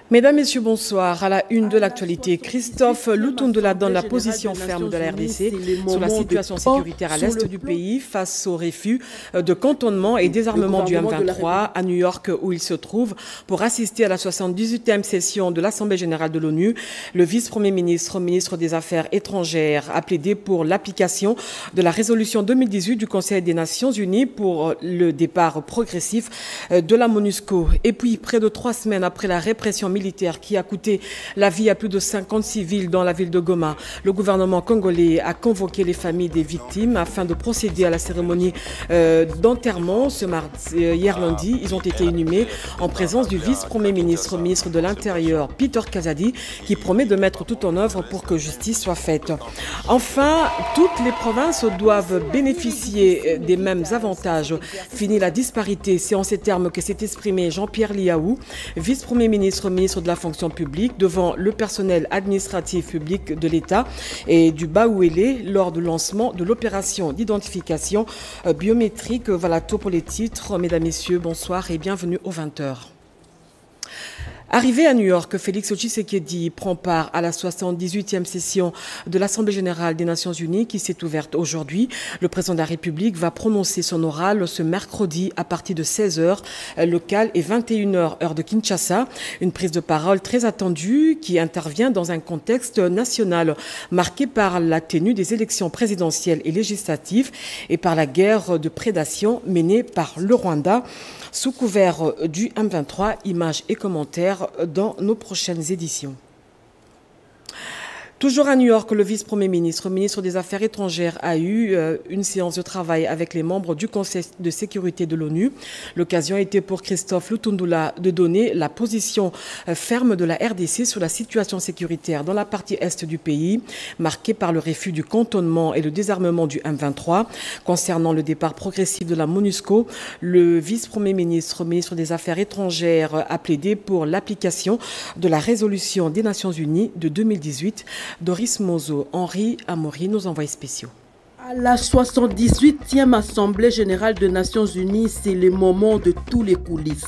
Mesdames, Messieurs, bonsoir. À la une de l'actualité, Christophe Lutundula donne la position ferme de la RDC sur la situation sécuritaire à l'est du pays face au refus de cantonnement et désarmement du M23 à New York où il se trouve pour assister à la 78e session de l'Assemblée générale de l'ONU. Le vice-premier ministre, ministre des Affaires étrangères, a plaidé pour l'application de la résolution 2018 du Conseil des Nations Unies pour le départ progressif de la MONUSCO. Et puis, près de 3 semaines après la répression militaire qui a coûté la vie à plus de 50 civils dans la ville de Goma, le gouvernement congolais a convoqué les familles des victimes afin de procéder à la cérémonie d'enterrement. Hier lundi, ils ont été inhumés en présence du vice-premier ministre, ministre de l'Intérieur, Peter Kazadi, qui promet de mettre tout en œuvre pour que justice soit faite. Enfin, toutes les provinces doivent bénéficier des mêmes avantages. Fini la disparité, c'est en ces termes que s'est exprimé Jean-Pierre Liaou, vice-premier ministre, ministre de la fonction publique, devant le personnel administratif public de l'État et du Baouélé lors du lancement de l'opération d'identification biométrique. Voilà tout pour les titres. Mesdames, Messieurs, bonsoir et bienvenue aux 20h. Arrivé à New York, Félix Tshisekedi prend part à la 78e session de l'Assemblée générale des Nations unies qui s'est ouverte aujourd'hui. Le président de la République va prononcer son oral ce mercredi à partir de 16h local et 21h heure de Kinshasa. Une prise de parole très attendue qui intervient dans un contexte national marqué par la tenue des élections présidentielles et législatives et par la guerre de prédation menée par le Rwanda. Sous couvert du M23, images et commentaires dans nos prochaines éditions. Toujours à New York, le vice-premier ministre, ministre des Affaires étrangères, a eu une séance de travail avec les membres du Conseil de sécurité de l'ONU. L'occasion était pour Christophe Lutundula de donner la position ferme de la RDC sur la situation sécuritaire dans la partie est du pays, marquée par le refus du cantonnement et le désarmement du M23. Concernant le départ progressif de la MONUSCO, le vice-premier ministre, ministre des Affaires étrangères, a plaidé pour l'application de la résolution des Nations Unies de 2018. Doris Mozo, Henri Amaury, nos envoyés spéciaux. À la 78e Assemblée générale des Nations unies, c'est le moment de tous les coulisses.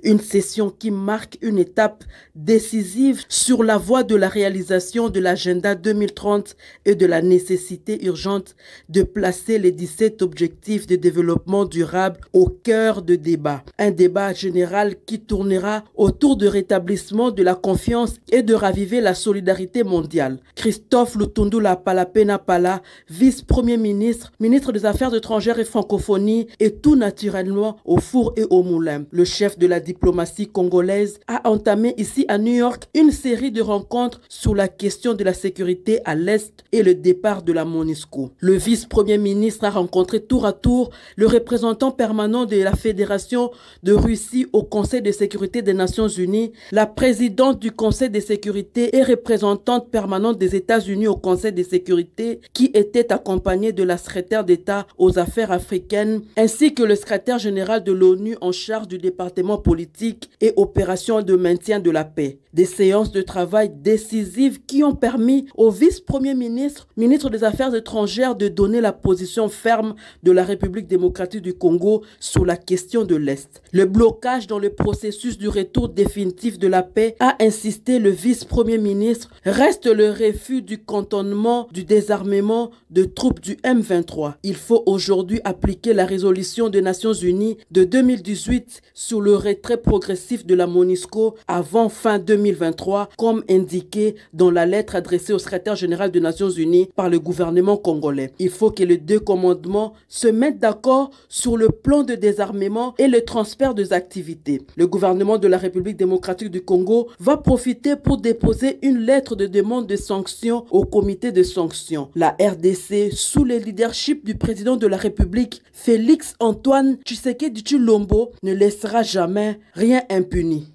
Une session qui marque une étape décisive sur la voie de la réalisation de l'agenda 2030 et de la nécessité urgente de placer les 17 objectifs de développement durable au cœur de débat. Un débat général qui tournera autour du rétablissement de la confiance et de raviver la solidarité mondiale. Christophe Lutundula Palapena Pala, vice-premier ministre, ministre des Affaires étrangères et francophonie, est tout naturellement au four et au moulin. Le chef de la diplomatie congolaise a entamé ici à New York une série de rencontres sur la question de la sécurité à l'Est et le départ de la MONUSCO. Le vice-premier ministre a rencontré tour à tour le représentant permanent de la Fédération de Russie au Conseil de sécurité des Nations unies, la présidente du Conseil de sécurité et représentante permanente des États-Unis au Conseil de sécurité qui était accompagnée de la secrétaire d'État aux affaires africaines ainsi que le secrétaire général de l'ONU en charge du département politique et opérations de maintien de la paix. Des séances de travail décisives qui ont permis au vice-premier ministre, ministre des Affaires étrangères, de donner la position ferme de la République démocratique du Congo sur la question de l'Est. Le blocage dans le processus du retour définitif de la paix, a insisté le vice-premier ministre, reste le refus du cantonnement, du désarmement de troupes du M23. Il faut aujourd'hui appliquer la résolution des Nations Unies de 2018 sur le retrait progressif de la MONUSCO avant fin 2023, comme indiqué dans la lettre adressée au secrétaire général des Nations Unies par le gouvernement congolais. Il faut que les deux commandements se mettent d'accord sur le plan de désarmement et le transfert des activités. Le gouvernement de la République démocratique du Congo va profiter pour déposer une lettre de demande de sanctions au comité de sanctions. La RDC, sous le leadership du président de la République, Félix Antoine Tshisekedi Tshilombo, ne laissera jamais rien impuni.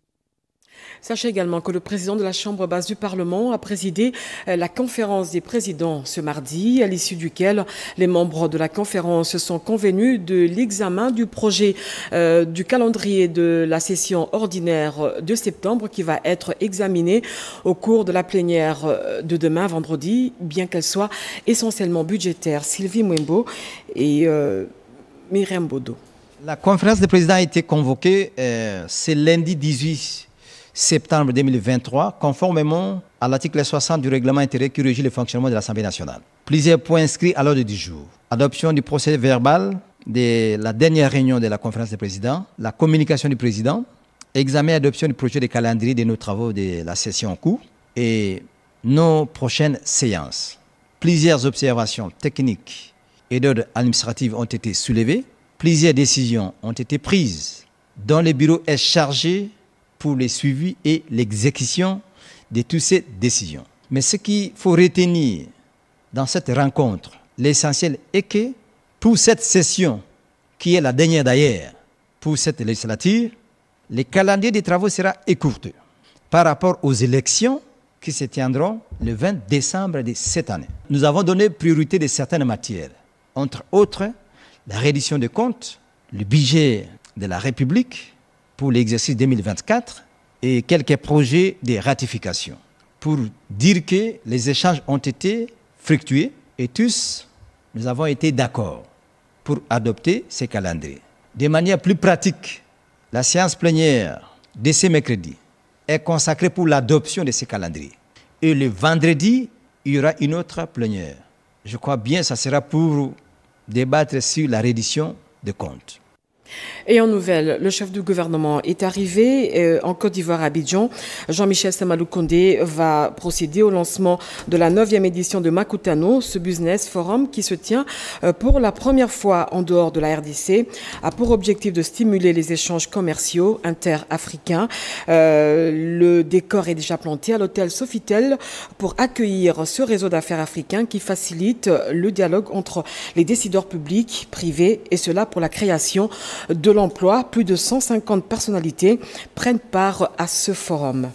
Sachez également que le président de la Chambre basse du Parlement a présidé la conférence des présidents ce mardi, à l'issue duquel les membres de la conférence sont convenus de l'examen du projet du calendrier de la session ordinaire de septembre qui va être examiné au cours de la plénière de demain, vendredi, bien qu'elle soit essentiellement budgétaire. Sylvie Mwembo et Myriam Bodo. La conférence des présidents a été convoquée ce lundi 18 septembre 2023, conformément à l'article 60 du règlement intérieur qui régit le fonctionnement de l'Assemblée nationale. Plusieurs points inscrits à l'ordre du jour. Adoption du procès verbal de la dernière réunion de la conférence des présidents, la communication du président, examen et adoption du projet de calendrier de nos travaux de la session en cours et nos prochaines séances. Plusieurs observations techniques et d'ordre administratif ont été soulevées. Plusieurs décisions ont été prises dont le bureau est chargé pour le suivi et l'exécution de toutes ces décisions. Mais ce qu'il faut retenir dans cette rencontre, l'essentiel est que pour cette session, qui est la dernière d'ailleurs, pour cette législature, le calendrier des travaux sera écourté par rapport aux élections qui se tiendront le 20 décembre de cette année. Nous avons donné priorité de certaines matières, entre autres la reddition des comptes, le budget de la République pour l'exercice 2024 et quelques projets de ratification pour dire que les échanges ont été fructueux et tous, nous avons été d'accord pour adopter ces calendriers. De manière plus pratique, la séance plénière de ce mercredi est consacrée pour l'adoption de ces calendriers. Et le vendredi, il y aura une autre plénière. Je crois bien que ça sera pour débattre sur la reddition des comptes. Et en nouvelle, le chef du gouvernement est arrivé en Côte d'Ivoire à Abidjan. Jean-Michel Samalou Condé va procéder au lancement de la 9e édition de Makutano, ce business forum qui se tient pour la première fois en dehors de la RDC, a pour objectif de stimuler les échanges commerciaux inter-africains. Le décor est déjà planté à l'hôtel Sofitel pour accueillir ce réseau d'affaires africain qui facilite le dialogue entre les décideurs publics, privés, et cela pour la création de l'emploi. Plus de 150 personnalités prennent part à ce forum.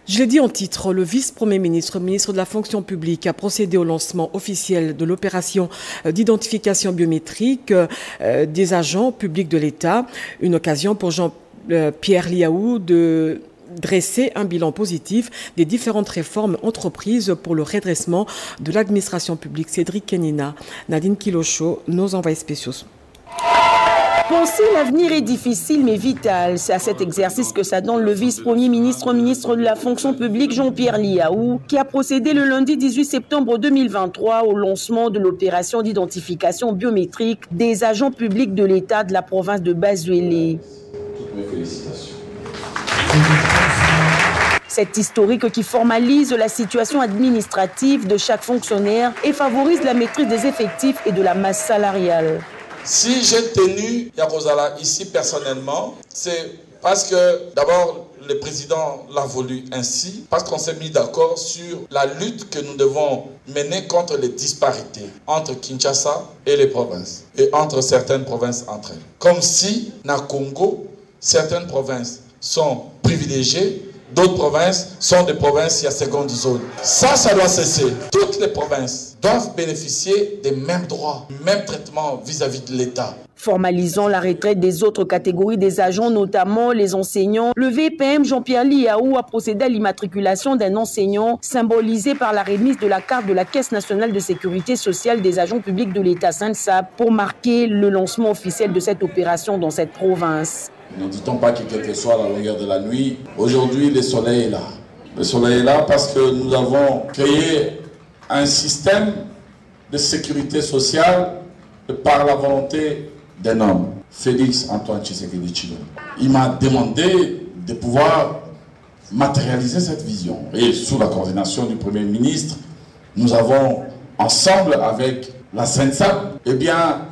Je l'ai dit en titre, le vice-premier ministre, ministre de la fonction publique, a procédé au lancement officiel de l'opération d'identification biométrique des agents publics de l'État. Une occasion pour Jean-Pierre Liaou de dresser un bilan positif des différentes réformes entreprises pour le redressement de l'administration publique. Cédric Kenina, Nadine Kilocho, nos envoyés spéciaux. Penser l'avenir est difficile mais vital. C'est à cet exercice que s'adonne le vice-premier ministre, ministre de la fonction publique Jean-Pierre Liaou, qui a procédé le lundi 18 septembre 2023 au lancement de l'opération d'identification biométrique des agents publics de l'État de la province de Basuélé. Toutes mes félicitations. C'est historique qui formalise la situation administrative de chaque fonctionnaire et favorise la maîtrise des effectifs et de la masse salariale. Si j'ai tenu Yakozala ici personnellement, c'est parce que d'abord le président l'a voulu ainsi, parce qu'on s'est mis d'accord sur la lutte que nous devons mener contre les disparités entre Kinshasa et les provinces, et entre certaines provinces entre elles. Comme si, dans Congo, certaines provinces sont privilégiées, d'autres provinces sont des provinces à seconde zone. Ça doit cesser. Toutes les provinces doivent bénéficier des mêmes droits, même traitement vis-à-vis de l'État. Formalisant la retraite des autres catégories des agents, notamment les enseignants, le VPM Jean-Pierre Liaou a procédé à l'immatriculation d'un enseignant symbolisé par la remise de la carte de la Caisse nationale de sécurité sociale des agents publics de l'État SANSAP pour marquer le lancement officiel de cette opération dans cette province. Ne dit-on pas que quelle que soit la longueur de la nuit, aujourd'hui le soleil est là. Le soleil est là parce que nous avons créé un système de sécurité sociale par la volonté d'un homme, Félix Antoine Tshisekedi Tshilombo. Il m'a demandé de pouvoir matérialiser cette vision. Et sous la coordination du Premier ministre, nous avons ensemble avec la SANSAP,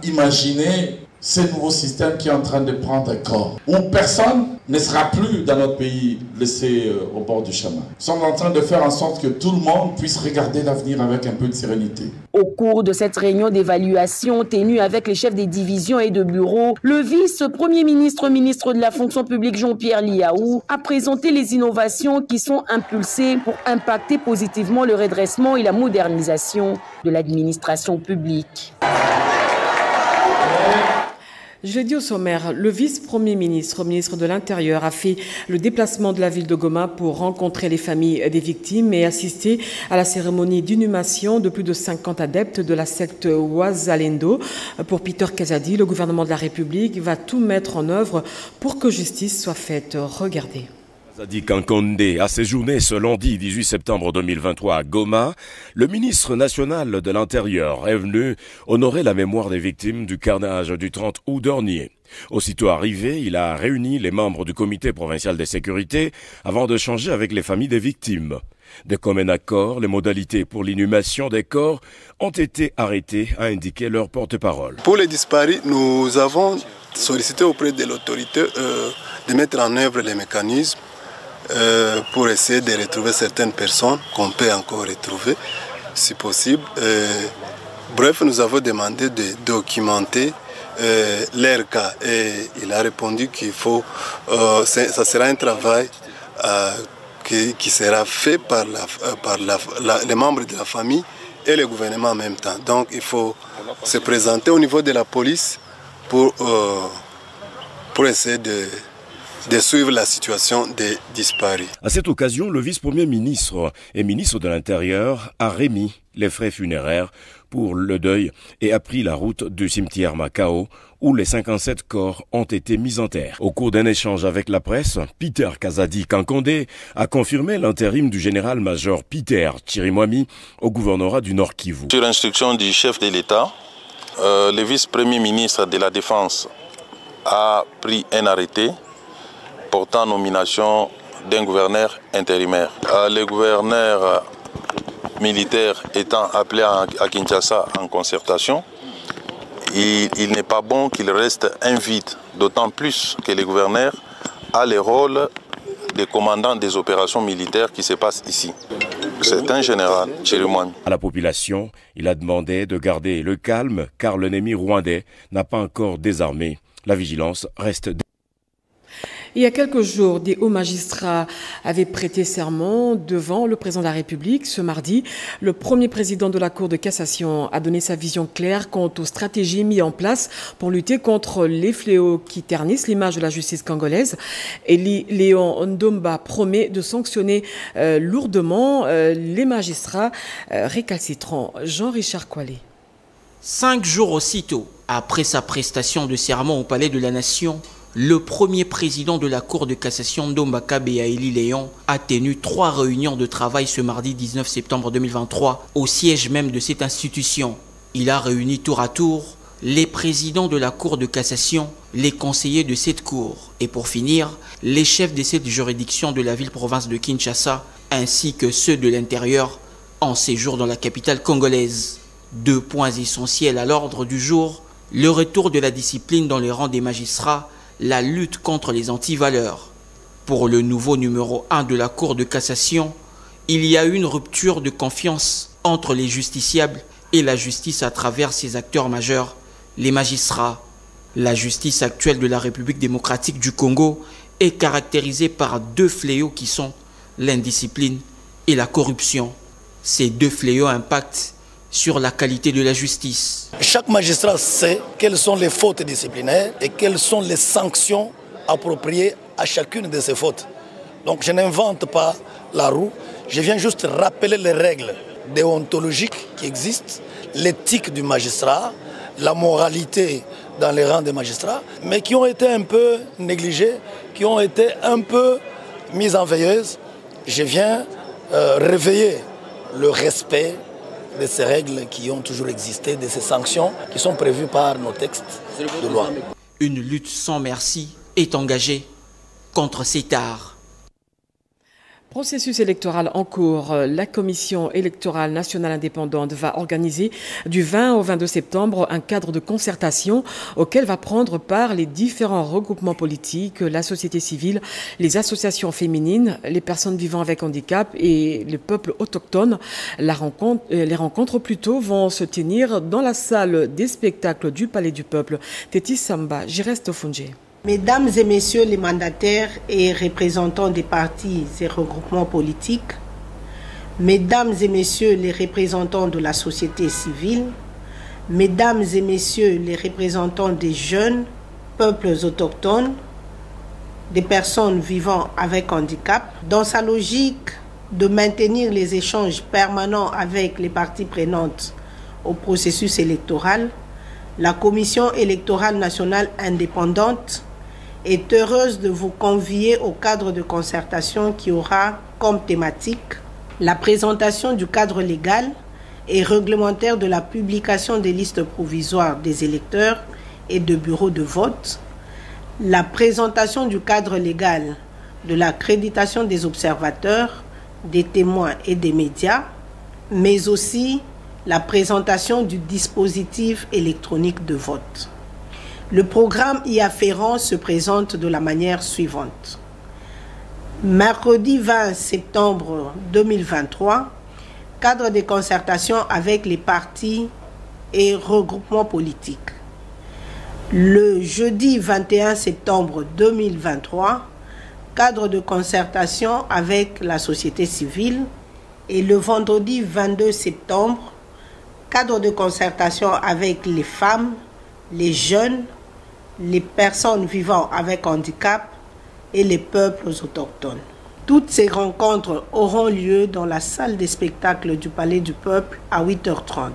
imaginé ce nouveau système qui est en train de prendre corps, où personne ne sera plus dans notre pays laissé au bord du chemin. Nous sommes en train de faire en sorte que tout le monde puisse regarder l'avenir avec un peu de sérénité. Au cours de cette réunion d'évaluation tenue avec les chefs des divisions et de bureaux, le vice-premier ministre, ministre de la fonction publique Jean-Pierre Liaou a présenté les innovations qui sont impulsées pour impacter positivement le redressement et la modernisation de l'administration publique. Je l'ai dit au sommaire, le vice-premier ministre, ministre de l'Intérieur, a fait le déplacement de la ville de Goma pour rencontrer les familles des victimes et assister à la cérémonie d'inhumation de plus de 50 adeptes de la secte Wazalendo. Pour Peter Kazadi, le gouvernement de la République va tout mettre en œuvre pour que justice soit faite. Regardez. Kazadi Kankonde a séjourné ce lundi 18 septembre 2023 à Goma. Le ministre national de l'Intérieur est venu honorer la mémoire des victimes du carnage du 30 août dernier. Aussitôt arrivé, il a réuni les membres du comité provincial de sécurité avant de changer avec les familles des victimes. De commun accord, les modalités pour l'inhumation des corps ont été arrêtées, a indiqué leur porte-parole. Pour les disparus, nous avons sollicité auprès de l'autorité de mettre en œuvre les mécanismes pour essayer de retrouver certaines personnes qu'on peut encore retrouver, si possible. Bref, nous avons demandé de documenter leur cas et il a répondu qu'il faut, ça sera un travail qui sera fait par les membres de la famille et le gouvernement en même temps. Donc il faut se présenter au niveau de la police pour essayer de suivre la situation des disparus. À cette occasion, le vice-premier ministre et ministre de l'Intérieur a remis les frais funéraires pour le deuil et a pris la route du cimetière Macao où les 57 corps ont été mis en terre. Au cours d'un échange avec la presse, Peter Kazadi Kankonde a confirmé l'intérim du général-major Peter Chirimwami au gouvernorat du Nord Kivu. Sur instruction du chef de l'État, le vice-premier ministre de la Défense a pris un arrêté portant nomination d'un gouverneur intérimaire. Le gouverneur militaire étant appelé à Kinshasa en concertation, il n'est pas bon qu'il reste un vide, d'autant plus que le gouverneur a le rôle de commandant des opérations militaires qui se passent ici. C'est un général, Chirimwami. À la population, il a demandé de garder le calme car l'ennemi rwandais n'a pas encore désarmé. La vigilance reste. Il y a quelques jours, des hauts magistrats avaient prêté serment devant le président de la République. Ce mardi, le premier président de la Cour de cassation a donné sa vision claire quant aux stratégies mises en place pour lutter contre les fléaux qui ternissent l'image de la justice congolaise. Eli Léon Ndomba promet de sanctionner lourdement les magistrats récalcitrants. Jean-Richard Koualé. 5 jours aussitôt, après sa prestation de serment au Palais de la Nation, le premier président de la Cour de cassation Ndomba Kabea Eli Léon a tenu 3 réunions de travail ce mardi 19 septembre 2023 au siège même de cette institution. Il a réuni tour à tour les présidents de la Cour de cassation, les conseillers de cette cour et pour finir, les chefs de cette juridiction de la ville-province de Kinshasa ainsi que ceux de l'intérieur en séjour dans la capitale congolaise. 2 points essentiels à l'ordre du jour, le retour de la discipline dans les rangs des magistrats, la lutte contre les antivaleurs. Pour le nouveau numéro 1 de la Cour de cassation, il y a eu une rupture de confiance entre les justiciables et la justice à travers ses acteurs majeurs, les magistrats. La justice actuelle de la République démocratique du Congo est caractérisée par 2 fléaux qui sont l'indiscipline et la corruption. Ces 2 fléaux impactent sur la qualité de la justice. Chaque magistrat sait quelles sont les fautes disciplinaires et quelles sont les sanctions appropriées à chacune de ces fautes. Donc je n'invente pas la roue, je viens juste rappeler les règles déontologiques qui existent, l'éthique du magistrat, la moralité dans les rangs des magistrats, mais qui ont été un peu négligées, qui ont été un peu mises en veilleuse. Je viens réveiller le respect de ces règles qui ont toujours existé, de ces sanctions qui sont prévues par nos textes de loi. Une lutte sans merci est engagée contre cet art. Processus électoral en cours. La Commission électorale nationale indépendante va organiser du 20 au 22 septembre un cadre de concertation auquel va prendre part les différents regroupements politiques, la société civile, les associations féminines, les personnes vivant avec handicap et les peuples autochtones. Les rencontres plutôt vont se tenir dans la salle des spectacles du Palais du Peuple. Tétis Samba, Jireste Funge. Mesdames et messieurs les mandataires et représentants des partis et regroupements politiques, mesdames et messieurs les représentants de la société civile, mesdames et messieurs les représentants des jeunes, peuples autochtones, des personnes vivant avec handicap, dans sa logique de maintenir les échanges permanents avec les parties prenantes au processus électoral. La Commission électorale nationale indépendante est heureuse de vous convier au cadre de concertation qui aura comme thématique la présentation du cadre légal et réglementaire de la publication des listes provisoires des électeurs et de bureaux de vote, la présentation du cadre légal de l'accréditation des observateurs, des témoins et des médias, mais aussi la présentation du dispositif électronique de vote. Le programme y afférent se présente de la manière suivante. Mercredi 20 septembre 2023, cadre de concertation avec les partis et regroupements politiques. Le jeudi 21 septembre 2023, cadre de concertation avec la société civile. Et le vendredi 22 septembre, cadre de concertation avec les femmes, les jeunes, les personnes vivant avec handicap et les peuples autochtones. Toutes ces rencontres auront lieu dans la salle des spectacles du Palais du Peuple à 8h30.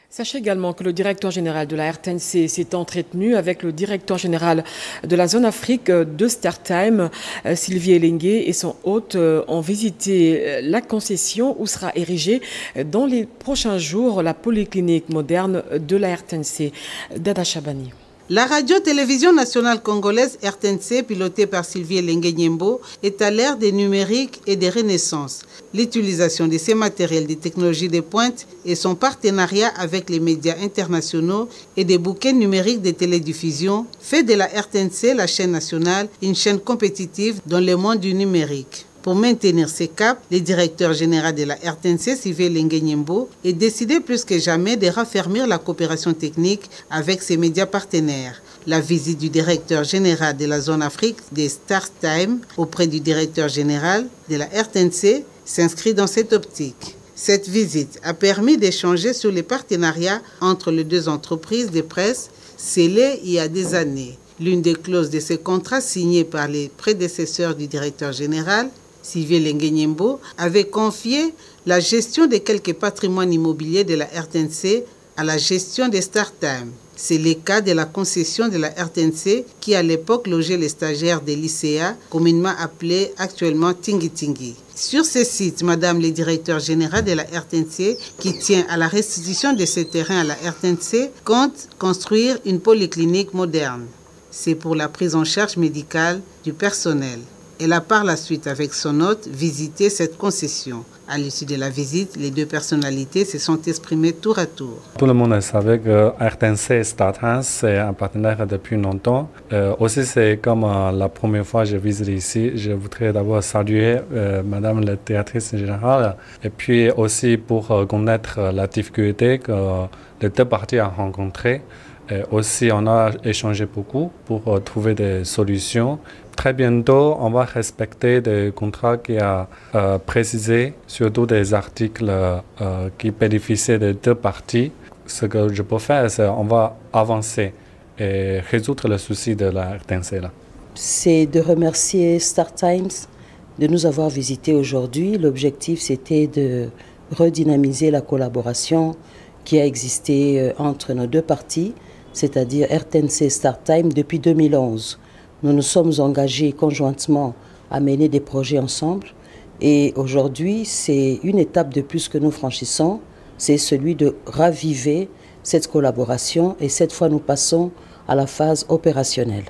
Sachez également que le directeur général de la RTNC s'est entretenu avec le directeur général de la zone Afrique de StarTime, Sylvie Elengue, et son hôte ont visité la concession où sera érigée dans les prochains jours la polyclinique moderne de la RTNC. Dada Chabani. La radio-télévision nationale congolaise RTNC, pilotée par Sylvie Elengue Nyembo, est à l'ère des numériques et des renaissances. L'utilisation de ces matériels de technologie de pointe et son partenariat avec les médias internationaux et des bouquets numériques de télédiffusion fait de la RTNC, la chaîne nationale, une chaîne compétitive dans le monde du numérique. Pour maintenir ces caps, le directeur général de la RTNC, Sylvie Elengue Nyembo, est décidé plus que jamais de raffermir la coopération technique avec ses médias partenaires. La visite du directeur général de la zone Afrique des StarTime auprès du directeur général de la RTNC s'inscrit dans cette optique. Cette visite a permis d'échanger sur les partenariats entre les deux entreprises de presse scellés il y a des années. L'une des clauses de ces contrats signés par les prédécesseurs du directeur général, Sylvie Elengue Nyembo, avait confié la gestion de quelques patrimoines immobiliers de la RTNC à la gestion des StarTime. C'est le cas de la concession de la RTNC qui à l'époque logeait les stagiaires des lycéens, communément appelés actuellement Tingi Tingi. Sur ce site, Madame le directeur général de la RTNC, qui tient à la restitution de ces terrains à la RTNC, compte construire une polyclinique moderne. C'est pour la prise en charge médicale du personnel. Elle a par la suite, avec son hôte, visité cette concession. À l'issue de la visite, les deux personnalités se sont exprimées tour à tour. Tout le monde savait que RTNC et StarTime, c'est un partenaire depuis longtemps. Aussi, c'est comme la première fois que je visite ici. Je voudrais d'abord saluer Madame la directrice générale et puis aussi pour connaître la difficulté que les deux parties ont rencontrées. Aussi, on a échangé beaucoup pour trouver des solutions. Très bientôt, on va respecter des contrats qui a précisé, surtout des articles qui bénéficient des deux parties. Ce que je peux faire, c'est qu'on va avancer et résoudre le souci de la RTNC. C'est de remercier StarTime de nous avoir visités aujourd'hui. L'objectif, c'était de redynamiser la collaboration qui a existé entre nos deux parties, c'est-à-dire RTNC et StarTime depuis 2011. Nous nous sommes engagés conjointement à mener des projets ensemble et aujourd'hui, c'est une étape de plus que nous franchissons, c'est celui de raviver cette collaboration et cette fois nous passons à la phase opérationnelle.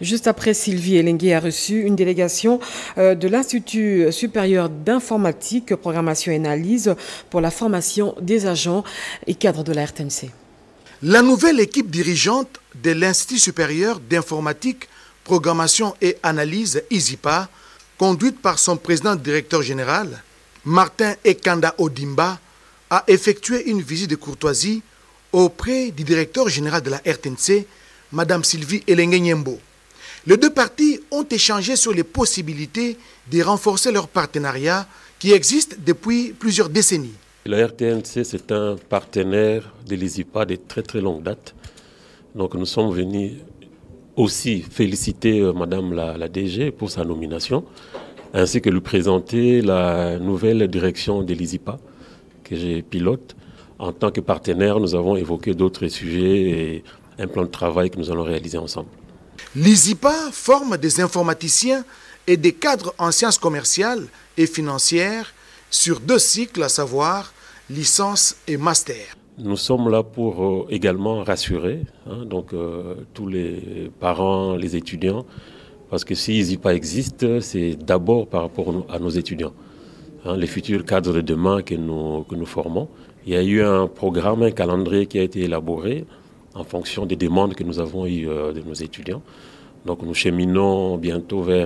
Juste après, Sylvie Elengue a reçu une délégation de l'Institut supérieur d'informatique, programmation et analyse pour la formation des agents et cadres de la RTNC. La nouvelle équipe dirigeante de l'Institut supérieur d'informatique, programmation et analyse, ISIPA, conduite par son président directeur général, Martin Ekanda Odimba, a effectué une visite de courtoisie auprès du directeur général de la RTNC, Mme Sylvie Elengue Nyembo. Les deux parties ont échangé sur les possibilités de renforcer leur partenariat qui existe depuis plusieurs décennies. La RTNC, c'est un partenaire de l'ISIPA de très longue date. Donc nous sommes venus aussi féliciter Madame la DG pour sa nomination, ainsi que lui présenter la nouvelle direction de l'ISIPA que j'ai pilote. En tant que partenaire, nous avons évoqué d'autres sujets et un plan de travail que nous allons réaliser ensemble. L'ISIPA forme des informaticiens et des cadres en sciences commerciales et financières sur 2 cycles, à savoir licence et master. Nous sommes là pour également rassurer tous les parents, les étudiants, parce que si l'ISIPA existe, c'est d'abord par rapport à nos étudiants, les futurs cadres de demain que nous formons. Il y a eu un programme, un calendrier qui a été élaboré en fonction des demandes que nous avons eues de nos étudiants. Donc nous cheminons bientôt vers